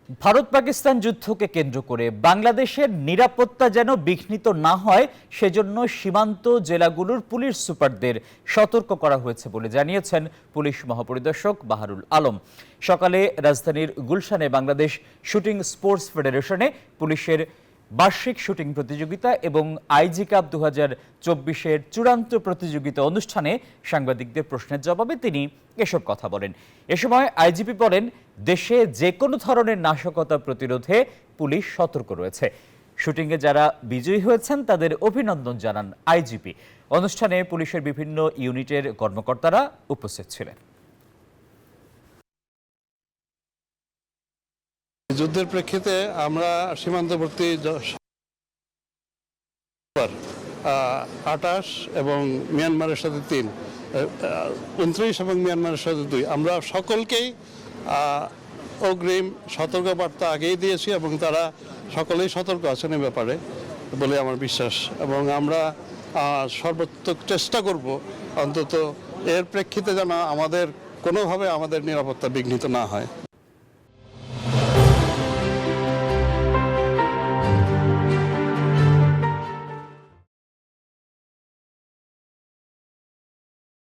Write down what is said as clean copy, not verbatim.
ভারত পাকিস্তান যুদ্ধকে কেন্দ্র করে বাংলাদেশের নিরাপত্তা যেন বিঘ্নিত না হয় সেজন্য সীমান্ত জেলাগুলোর পুলিশ সুপারদের সতর্ক করা হয়েছে বলে জানিয়েছেন পুলিশ মহাপরিদর্শক বাহারুল আলম। সকালে রাজধানীর গুলশানে বাংলাদেশ শুটিং স্পোর্টস ফেডারেশনে পুলিশের বার্ষিক শুটিং প্রতিযোগিতা এবং আইজি কাপ 2024-এর চূড়ান্ত প্রতিযোগিতা অনুষ্ঠানে সাংবাদিকদের প্রশ্নের জবাবে তিনি এসব কথা বলেন। এ সময় আইজিপি বলেন, দেশে যে কোনো ধরনের নাশকতা প্রতিরোধে পুলিশ সতর্ক রয়েছে। শুটিংয়ে যারা বিজয়ী হয়েছেন তাদের অভিনন্দন জানান আইজিপি। অনুষ্ঠানে পুলিশের বিভিন্ন ইউনিটের কর্মকর্তারা উপস্থিত ছিলেন। যুদ্ধের প্রেক্ষিতে আমরা সীমান্তবর্তী 28 এবং মিয়ানমারের সাথে 3, 29 এবং মিয়ানমারের সাথে 2 আমরা সকলকেই অগ্রিম সতর্কবার্তা আগেই দিয়েছি এবং তারা সকলেই সতর্ক আছেন এ ব্যাপারে বলে আমার বিশ্বাস। এবং আমরা সর্বাত্মক চেষ্টা করব অন্তত এর প্রেক্ষিতে যেন আমাদের কোনোভাবে আমাদের নিরাপত্তা বিঘ্নিত না হয়।